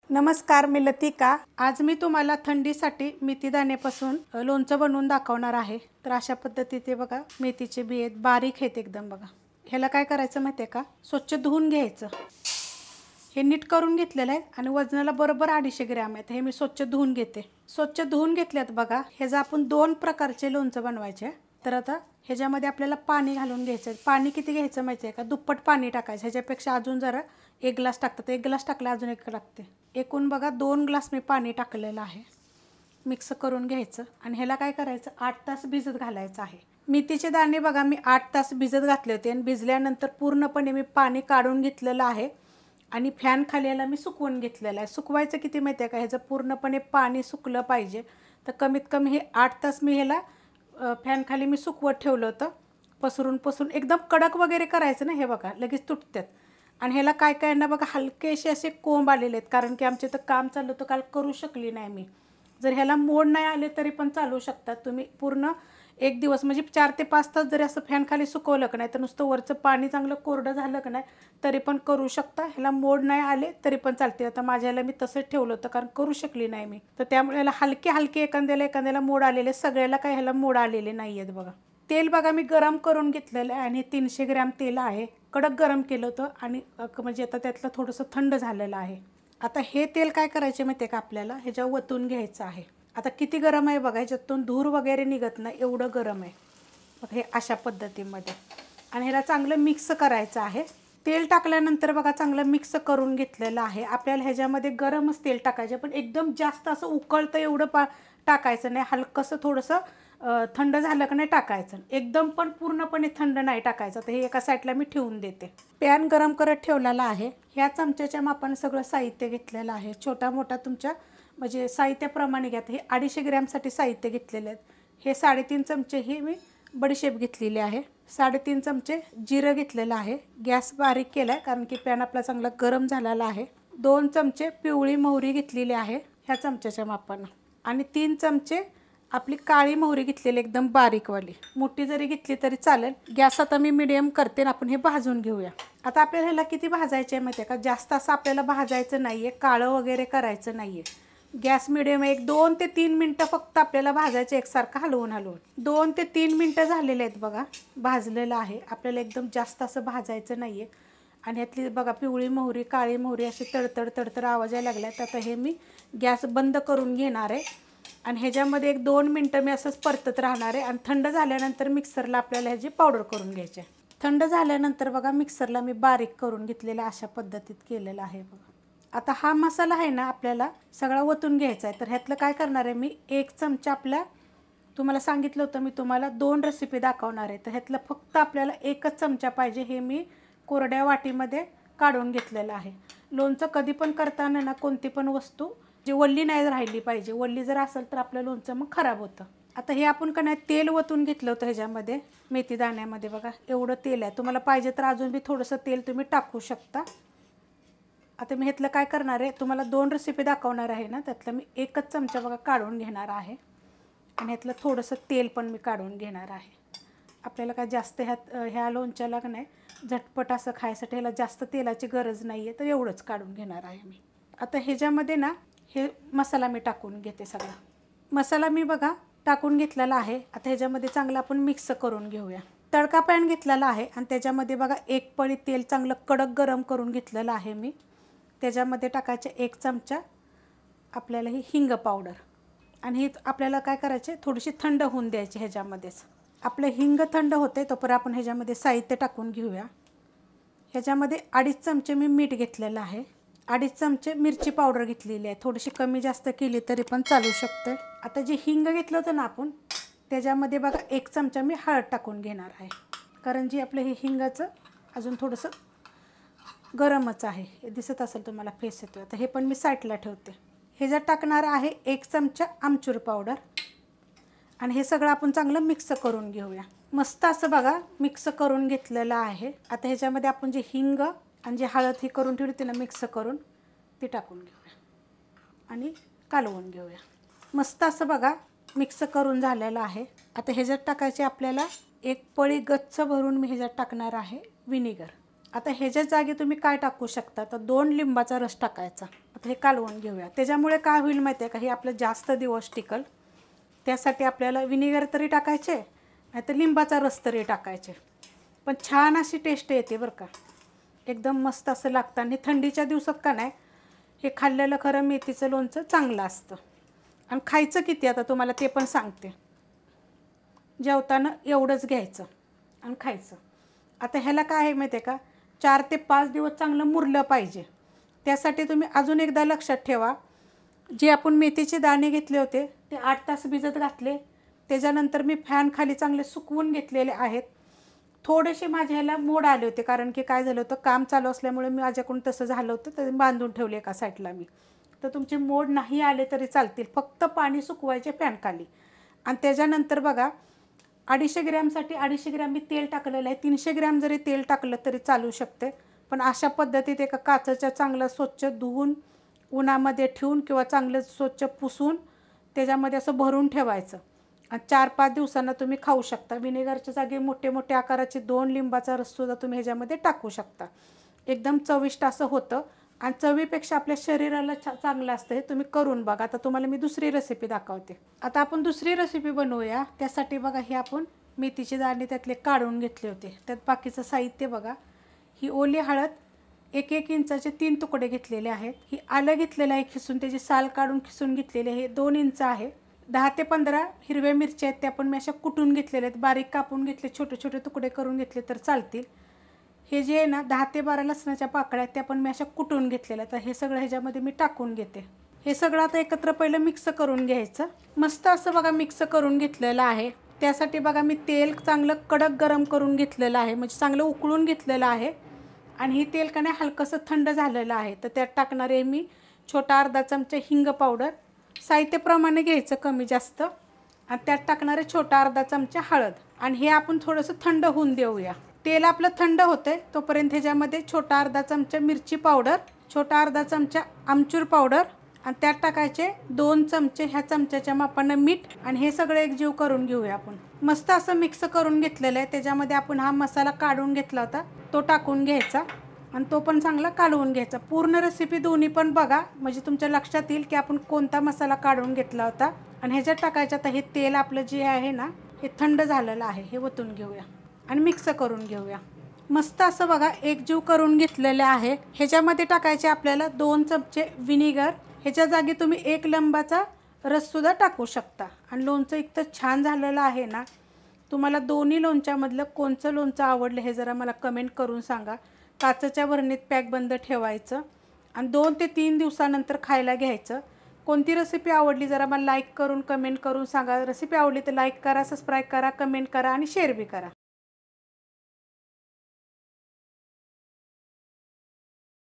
नमस्कार, मी लतिका। आज मी तुम्हाला थंडीसाठी मेथी दाण्यापासून लोणचं बनवून दाखवणार आहे। तर अशा पद्धतीने बघा, मेथीचे बी आहेत, बारीक आहेत एकदम बघा। ह्याला काय करायचं माहिती आहे का, स्वच्छ धुवून घ्यायचं। हे नीट करून घेतलेलं आहे आणि वजनाला बरोबर 250 ग्रॅम आहेत। हे मी स्वच्छ धुवून घेते। स्वच्छ धुवून घेतल्यात बघा। ह्याचं आपण 2 प्रकारचे लोणचं बनवायचे। तर आता ह्याच्यामध्ये आपल्याला पाणी घालून घ्यायचं। पाणी किती घ्यायचं माहिती आहे का, दुप्पट पाणी टाकायचं। ह्याच्यापेक्षा अजून जरा 1 ग्लास टाकतात, 1 ग्लास टाकला अजून 1 लागते। एकूण बघा 2 ग्लास मी पाणी टाकलेलं आहे। मिक्स करून घ्यायचं आणि ह्याला काय करायचं, 8 तास भिजत घालायचं आहे। मेथीचे दाणे बघा मी 8 तास भिजत घातले होते आणि भिजल्यानंतर पूर्णपणे मी पाणी काढून घेतलेलं आहे आणि फॅन खाली याला मी सुकवून घेतलेलं आहे। सुकवायचं किती माहिती आहे का, ह्याचं पूर्णपणे पाणी सुकलं पाहिजे। तर कमीत कमी हे 8 तास मी ह्याला फॅन खाली मी सुकवत ठेवलं होतं। पसरून एकदम कडक वगैरे करायचं ना, हे बघा लगेच तुटतात। आणि ह्याला काय काय ना बघा, हलकेसे असे कोंब आलेले आहेत, कारण की आमचे तर काम चाललं होतं, काल करू शकली नाही मी। जर ह्याला मोड नाही आले तरी पण चालू शकतात तुम्ही। पूर्ण 1 दिवस म्हणजे 4 ते 5 तास जरी असं फॅन खाली सुकवलं का नाही, तर नुसतं वरचं पाणी चांगलं कोरडं झालं का नाही तरी पण करू शकता। ह्याला मोड नाही आले तरी पण चालते। आता माझ्या ह्याला मी तसंच ठेवलं होतं, कारण करू शकली नाही मी। तर त्यामुळे ह्याला हलके एखाद्याला मोड आलेले, सगळ्याला काय ह्याला मोड आलेले नाही आहेत बघा। तेल बघा मी गरम करून घेतलेलं आहे आणि 300 ग्रॅम तेल आहे। कडक गरम केलं होतं आणि म्हणजे आता त्यातलं थोडंसं थंड झालेलं आहे। आता हे तेल काय करायचे माहिती आहे का, आपल्याला ह्याच्यावर वतून घ्यायचं आहे। आता किती गरम आहे बघा, ह्याच्यातून धूर वगैरे निघत नाही एवढं गरम आहे बघा, हे अशा पद्धतीमध्ये। आणि ह्याला चांगलं मिक्स करायचं आहे। तेल टाकल्यानंतर बघा चांगलं मिक्स करून घेतलेलं आहे। आपल्याला ह्याच्यामध्ये गरमच तेल टाकायचं, पण एकदम जास्त असं उकळतं एवढं टाकायचं नाही। हलकंसं थोडंसं थंड झालं का नाही टाकायचं, एकदम पण पूर्णपणे थंड नाही टाकायचं। तर हे एका साईडला मी ठेवून देते। पॅन गरम करत ठेवलेला आहे। ह्या चमच्याच्या मापाने सगळं साहित्य घेतलेलं आहे। छोटा मोठा तुमच्या म्हणजे साहित्याप्रमाणे घ्या। हे 250 ग्रॅमसाठी साहित्य घेतलेले आहेत। हे 3.5 चमचे ही मी बडीशेप घेतलेली आहे। 3.5 चमचे जिरं घेतलेलं आहे। गॅस बारीक केला आहे, कारण की पॅन आपला चांगला गरम झालेला आहे। 2 चमचे पिवळी मोहरी घेतलेली आहे ह्या चमच्याच्या मापानं। आणि 3 चमचे आपली काळी मोहरी घेतलेली, एकदम बारीकवाली। मोठी जरी घेतली तरी चालेल। गॅस आता मी मीडियम करते आणि आपण हे भाजून घेऊया। आता आपल्याला ह्याला किती भाजायचे आहे माहिती आहे का, जास्त असं आपल्याला भाजायचं नाही आहे, काळं वगैरे करायचं नाही आहे। गॅस मीडियम आहे। 2 ते 3 मिनटं फक्त आपल्याला भाजायचं, एकसारखं हलवून 2 ते 3 मिनटं झालेले आहेत बघा, भाजलेलं आहे। आपल्याला एकदम जास्त असं भाजायचं नाही आहे। आणि ह्यातली बघा पिवळी मोहरी काळी मोहरी अशी तडतड आवाज यायला लागला। तर आता हे मी गॅस बंद करून घेणार आहे आणि ह्याच्यामध्ये 1-2 मिनटं मी असंच परतत राहणार आहे। आणि थंड झाल्यानंतर मिक्सरला आपल्याला ह्याची पावडर करून घ्यायची आहे। थंड झाल्यानंतर बघा मिक्सरला मी बारीक करून घेतलेला अशा पद्धतीत केलेलं आहे बघा। आता हा मसाला आहे ना, आपल्याला सगळा ओतून घ्यायचा आहे। तर ह्यातलं काय करणार आहे मी, 1 चमचा आपल्या तुम्हाला सांगितलं होतं मी तुम्हाला 2 रेसिपी दाखवणार आहे, तर ह्यातलं फक्त आपल्याला 1च चमचा पाहिजे। हे मी कोरड्या वाटीमध्ये काढून घेतलेलं आहे। लोणचं कधी पण करताना ना, कोणती पण वस्तू जी वल्ली नाही राहिली पाहिजे। वल्ली जर असेल तर आपलं लोणचं मग खराब होतं। आता हे आपण का नाही तेल ओतून घेतलं होतं ह्याच्यामध्ये, मेथी दाण्यामध्ये बघा एवढं तेल आहे। तुम्हाला पाहिजे तर अजून बी थोडंसं तेल तुम्ही टाकू शकता। आता मी ह्यातलं काय करणार आहे, तुम्हाला 2 रेसिपी दाखवणार आहे ना, त्यातलं मी 1च चमचा बघा काढून घेणार आहे आणि ह्यातलं थोडंसं तेल पण मी काढून घेणार आहे। आपल्याला काय जास्त ह्या लोणच्याला का नाही झटपट असं खायसाठी ह्याला जास्त तेलाची गरज नाही आहे, तर एवढंच काढून घेणार आहे मी। आता ह्याच्यामध्ये ना हे मसाला मी टाकून घेते। सगळा मसाला मी बघा टाकून घेतलेला आहे। आता ह्याच्यामध्ये चांगलं आपण मिक्स करून घेऊया। तडका पॅन घेतलेला आहे आणि त्याच्यामध्ये बघा 1 पळी तेल चांगलं कडक गरम करून घेतलेलं आहे मी। त्याच्यामध्ये टाकायचे 1 चमचा आपल्याला ही हिंग पावडर आणि ही आपल्याला काय करायचे, थोडीशी थंड होऊन द्यायची। ह्याच्यामध्येच आपलं हिंग थंड होते तोपर्यंत आपण ह्याच्यामध्ये साहित्य टाकून घेऊया। ह्याच्यामध्ये 2.5 चमचे मी मीठ घेतलेलं आहे। 2.5 चमचे मिरची पावडर घेतलेली आहे, थोडीशी कमी जास्त केली तरी पण चालू शकते। आता जे हिंग घेतलं होतं ना आपण, त्याच्यामध्ये बघा 1 चमचा मी हळद टाकून घेणार आहे, कारण जी आपलं हे हिंगाचं अजून थोडंसं गरमच आहे। हे दिसत असेल तुम्हाला फेस येतो। आता हे पण मी साईडला ठेवते। ह्याच्यात टाकणार आहे 1 चमचा आमचूर पावडर आणि हे सगळं आपण चांगलं मिक्स करून घेऊया। मस्त असं बघा मिक्स करून घेतलेलं आहे। आता ह्याच्यामध्ये आपण जे हिंग आणि जे हळद ही करून ठेवली होती ना मिक्स करून, ती टाकून घेऊया आणि कालवून घेऊया। मस्त असं बघा मिक्स करून झालेलं आहे। आता ह्याच्यात टाकायचे आपल्याला 1 पळी गच्च भरून मी ह्याच्यात टाकणार आहे विनेगर। आता ह्याच्या जागी तुम्ही काय टाकू शकता, तर 2 लिंबाचा रस टाकायचा। आता हे कालवून घेऊया. त्याच्यामुळे काय होईल माहिती आहे का, हे आपलं जास्त दिवस टिकल. त्यासाठी आपल्याला विनेगर तरी टाकायचे, नाहीतर लिंबाचा रस तरी टाकायचे. पण छान अशी टेस्ट येते बरं का, एकदम मस्त असं लागतं. आणि थंडीच्या दिवसात का नाही हे खाल्लेलं खरं मेथीचं लोणचं चांगलं असतं. आणि खायचं किती आता तुम्हाला ते पण सांगते. जेवताना एवढंच घ्यायचं आणि खायचं. आता ह्याला काय आहे माहिती आहे का, 4 ते 5 दिवस चांगलं मुरलं पाहिजे. त्यासाठी तुम्ही अजून एकदा लक्षात ठेवा, जे आपण मेथीचे दाणे घेतले होते ते 8 तास भिजत घातले. त्याच्यानंतर मी फॅन खाली चांगले सुकवून घेतलेले आहेत. थोडेसे माझ्या ह्याला मोड आले होते, कारण की काय झालं होतं, काम चालू असल्यामुळे मी माझ्याकडून तसं झालं होतं, तर बांधून ठेवले एका साईडला मी. तर तुमचे मोड नाही आले तरी चालतील, फक्त पाणी सुकवायचे फॅन खाली. आणि त्याच्यानंतर बघा 250 ग्रॅमसाठी 250 ग्रॅम मी तेल टाकलेलं आहे. 300 ग्रॅम जरी तेल टाकलं तरी चालू शकते. पण अशा पद्धतीत एका काचेच्या चांगलं स्वच्छ धुवून उन्हामध्ये ठेवून किंवा चांगलं स्वच्छ पुसून त्याच्यामध्ये असं भरून ठेवायचं. आणि 4-5 दिवसांना तुम्ही खाऊ शकता. विनेगरच्या जागी मोठे मोठे आकाराचे 2 लिंबाचा रससुद्धा तुम्ही ह्याच्यामध्ये टाकू शकता. एकदम चविष्ट असं होतं आणि चवीपेक्षा आपल्या शरीराला चांगलं असतं. हे तुम्ही करून बघा. आता तुम्हाला मी दुसरी रेसिपी दाखवते. आता आपण दुसरी रेसिपी बनवूया. त्यासाठी बघा हे आपण मेथीचे दाणे त्यातले काढून घेतले होते. त्यात बाकीचं साहित्य बघा, ही ओली हळद 1-1 इंचाचे 3 तुकडे घेतलेले आहेत. ही आलं घेतलेलं आहे खिसून, त्याची साल काढून खिसून घेतलेले आहे. 2 इंच आहे. 10 ते 15 हिरव्या मिरच्या आहेत, त्या पण मी अशा कुटून घेतलेल्या आहेत. बारीक कापून घेतले, छोटे छोटे तुकडे करून घेतले तर चालतील. हे जे आहे ना 10 ते 12 लसणाच्या पाकळ्या आहेत, त्या पण मी अशा कुटून घेतलेल्या. तर हे सगळं ह्याच्यामध्ये मी टाकून घेते. हे सगळं आता एकत्र पहिलं मिक्स करून घ्यायचं. मस्त असं बघा मिक्स करून घेतलेलं आहे. त्यासाठी बघा मी तेल चांगलं कडक गरम करून घेतलेलं आहे, म्हणजे चांगलं उकळून घेतलेलं आहे. आणि हे तेल का नाही हलकंसं थंड झालेलं आहे. तर त्यात टाकणार आहे मी छोटा अर्धा चमचा हिंग पावडर, साहित्याप्रमाणे घ्यायचं कमी जास्त. आणि त्यात टाकणार आहे छोटा अर्धा चमचा हळद. आणि हे आपण थोडंसं थंड होऊन देऊया. तेल आपलं थंड होते तोपर्यंत ह्याच्यामध्ये छोटा अर्धा चमचा मिरची पावडर, छोटा अर्धा चमचा आमचूर पावडर आणि त्यात टाकायचे 2 चमचे ह्या चमच्याच्या मापानं मीठ. आणि हे सगळं एकजीव करून घेऊया आपण. मस्त असं मिक्स करून घेतलेलं आहे. त्याच्यामध्ये आपण हा मसाला काढून घेतला होता तो टाकून घ्यायचा आणि तो पण चांगला कालवून घ्यायचा. पूर्ण रेसिपी दोन्ही पण बघा, म्हणजे तुमच्या लक्षात येईल की आपण कोणता मसाला काढून घेतला होता. आणि ह्याच्यात टाकायचं आता हे तेल आपलं जे आहे ना हे थंड झालेलं आहे. हे ओतून घेऊया आणि मिक्स करून घेऊया. मस्त असं बघा एकजीव करून घेतलेलं आहे. ह्याच्यामध्ये टाकायचे आपल्याला 2 चमचे विनेगर. ह्याच्या जागी तुम्ही 1 लिंबाचा रससुद्धा टाकू शकता. आणि लोणचं इतकं छान झालेलं आहे ना. तुम्हाला दोन्ही लोणच्यामधलं कोणचं लोणचं आवडलं हे जरा मला कमेंट करून सांगा. काचेच्या बरणीत पॅक बंद ठेवायचं आणि 2 ते 3 दिवसानंतर खायला घ्यायचं. कोणती रेसिपी आवडली जरा मला लाईक करून कमेंट करून सांगा. रेसिपी आवडली तर लाईक करा, सबस्क्राईब करा, कमेंट करा आणि शेअर बी करा.